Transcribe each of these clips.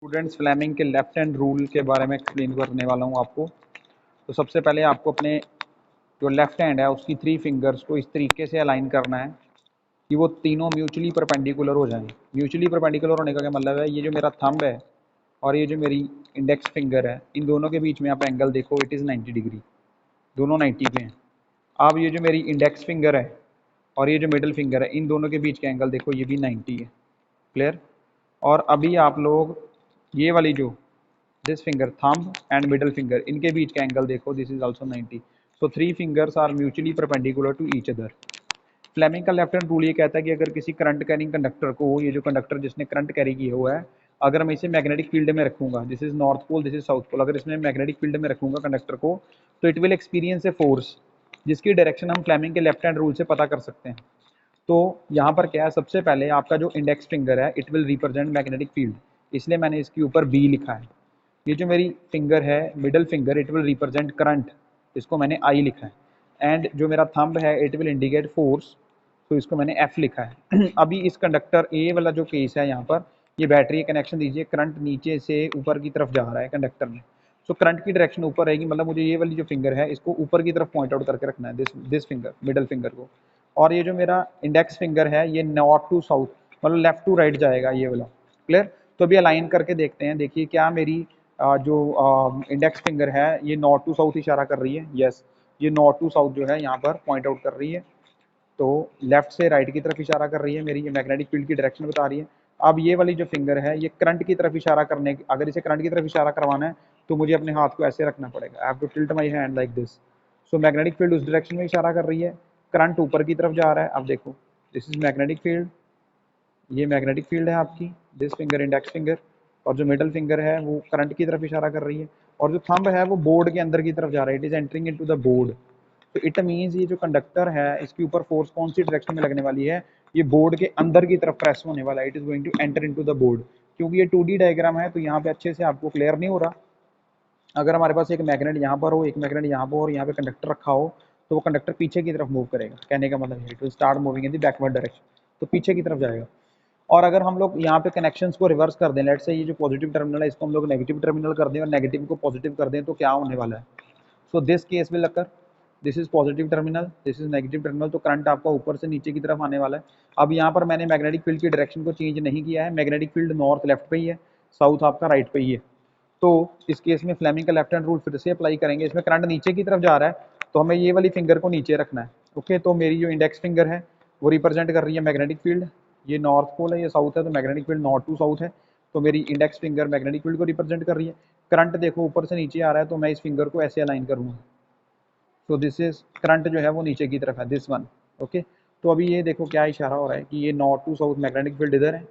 Students Fleming के left hand rule के बारे में एक्सप्लेन करने वाला हूँ आपको। तो सबसे पहले आपको अपने जो लेफ्ट हैंड है उसकी 3 फिंगर्स को इस तरीके से अलाइन करना है कि वो तीनों म्यूचुअली परपेंडिकुलर हो जाएं। म्यूचुअली परपेंडिकुलर होने का क्या मतलब है, ये जो मेरा थंब है और ये जो मेरी इंडेक्स फिंगर है, इन दोनों के बीच में आप एंगल देखो, इट इज़ 90 डिग्री, दोनों 90 पे हैं। अब ये जो मेरी इंडेक्स फिंगर है और ये जो मिडिल फिंगर है, इन दोनों के बीच का एंगल देखो, ये भी 90 है। क्लियर। और अभी आप लोग ये वाली जो this finger thumb and middle finger, इनके बीच का एंगल देखो, this is also 90। So 3 fingers are mutually perpendicular to each other. Fleming का लेफ्ट हैंड रूल ये कहता है कि अगर किसी करंट कैरिंग कंडक्टर को, ये जो कंडक्टर जिसने करंट कैरी किया हुआ है, अगर मैं इसे मैग्नेटिक फील्ड में रखूंगा, this is north pole, this is south pole, अगर इसमें मैग्नेटिक फील्ड में रखूंगा कंडक्टर को, तो it will experience a force जिसकी डायरेक्शन हम फ्लेमिंग के लेफ्ट हैंड रूल से पता कर सकते हैं। तो यहाँ पर क्या है, सबसे पहले आपका जो इंडेक्स फिंगर है it will represent magnetic field, इसलिए मैंने इसके ऊपर बी लिखा है। ये जो मेरी फिंगर है middle finger, it will represent current, इसको मैंने आई लिखा है। एंड जो मेरा थंब है इट विल इंडिकेट फोर्स, तो इसको मैंने एफ लिखा है। अभी इस कंडक्टर ए वाला जो केस है, यहाँ पर ये बैटरी कनेक्शन दीजिए, करंट नीचे से ऊपर की तरफ जा रहा है कंडक्टर में, सो करंट की डायरेक्शन ऊपर रहेगी, मतलब मुझे ये वाली जो फिंगर है इसको ऊपर की तरफ पॉइंट आउट करके रखना है, दिस फिंगर, मिडल फिंगर को। और ये जो मेरा इंडेक्स फिंगर है ये नॉर्थ टू साउथ, मतलब लेफ्ट टू राइट जाएगा ये वाला। क्लियर। तो अभी अलाइन करके देखते हैं, देखिए क्या मेरी जो इंडेक्स फिंगर है ये नॉर्थ टू साउथ इशारा कर रही है। यस, ये नॉर्थ टू साउथ जो है यहाँ पर पॉइंट आउट कर रही है, तो लेफ्ट से राइट की तरफ इशारा कर रही है, मेरी ये मैग्नेटिक फील्ड की डायरेक्शन बता रही है। अब ये वाली जो फिंगर है ये करंट की तरफ इशारा करने की, अगर इसे करंट की तरफ इशारा करवाना है तो मुझे अपने हाथ को ऐसे रखना पड़ेगा, I have to tilt my hand like this. So magnetic field उस डायरेक्शन में इशारा कर रही है, करंट ऊपर की तरफ जा रहा है। अब देखो, दिस इज मैग्नेटिक फील्ड, ये मैग्नेटिक फील्ड है आपकी, दिस फिंगर इंडेक्स फिंगर, और जो मिडल फिंगर है वो करंट की तरफ इशारा कर रही है, और जो थंब है वो बोर्ड के अंदर की तरफ जा रहा है, it is entering into the board. तो इट मीन्स ये जो कंडक्टर है इसके ऊपर फोर्स कौन सी डायरेक्शन में लगने वाली है, ये बोर्ड के अंदर की तरफ प्रेस होने वाला है, it is going to enter into the board. क्योंकि ये 2D डायग्राम है तो यहाँ पे अच्छे से आपको क्लियर नहीं हो रहा। अगर हमारे पास एक मैग्नेट यहाँ पर हो, एक मैग्नेट यहाँ पर और यहाँ पे कंडक्टर रखा हो, तो वो कंडक्टर पीछे की तरफ मूव करेगा, कहने का मतलब है it will start moving in the backward direction, तो पीछे की तरफ जाएगा। और अगर हम लोग यहाँ पे कनेक्शंस को रिवर्स कर दें, लेट्स से ये जो पॉजिटिव टर्मिनल है इसको हम लोग नेगेटिव टर्मिनल कर दें और नेगेटिव को पॉजिटिव कर दें, तो क्या होने वाला है। So this case will occur, this is positive terminal, this is negative terminal, तो करंट आपका ऊपर से नीचे की तरफ आने वाला है। अब यहाँ पर मैंने मैग्नेटिक फील्ड की डायरेक्शन को चेंज नहीं किया है, मैग्नेटिक फील्ड नॉर्थ लेफ्ट पे ही है, साउथ आपका राइट पे ही है। तो इस केस में फ्लेमिंग का लेफ्ट हैंड रूल फिर से अप्लाई करेंगे, इसमें करंट नीचे की तरफ जा रहा है तो हमें ये वाली फिंगर को नीचे रखना है। ओके, तो मेरी जो इंडेक्स फिंगर है वो रिप्रेजेंट कर रही है मैग्नेटिक फील्ड, ये नॉर्थ पोल है, ये साउथ है, तो magnetic field north to south है, तो मेरी इंडेक्स फिंगर मैग्नेटिक फील्ड को रिप्रेजेंट कर रही है। करंट देखो ऊपर से नीचे आ रहा है, तो मैं इस फिंगर को ऐसे अलाइन करूँगा, तो दिस इज करंट जो है वो नीचे की तरफ है, दिस वन। ओके, तो अभी ये देखो क्या इशारा हो रहा है कि ये north to south magnetic field इधर है,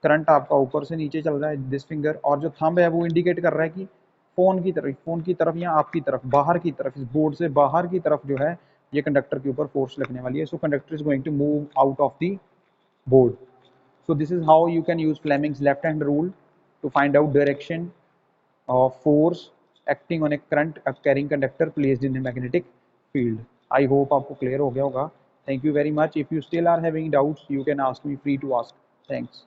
करंट आपका ऊपर से नीचे चल रहा है, दिस फिंगर, और जो थंब है वो इंडिकेट कर रहा है कि फोन की तरफ या आपकी तरफ, बाहर की तरफ, इस बोर्ड से बाहर की तरफ जो है ये कंडक्टर के ऊपर फोर्स लगने वाली है। So conductor is going to move out of the board. So this is how you can use Fleming's left hand rule to find out direction of force acting on a current carrying conductor placed in a magnetic field. I hope आपको clear हो गया होगा. Thank you very much. If you still are having doubts, you can ask me free to ask. Thanks.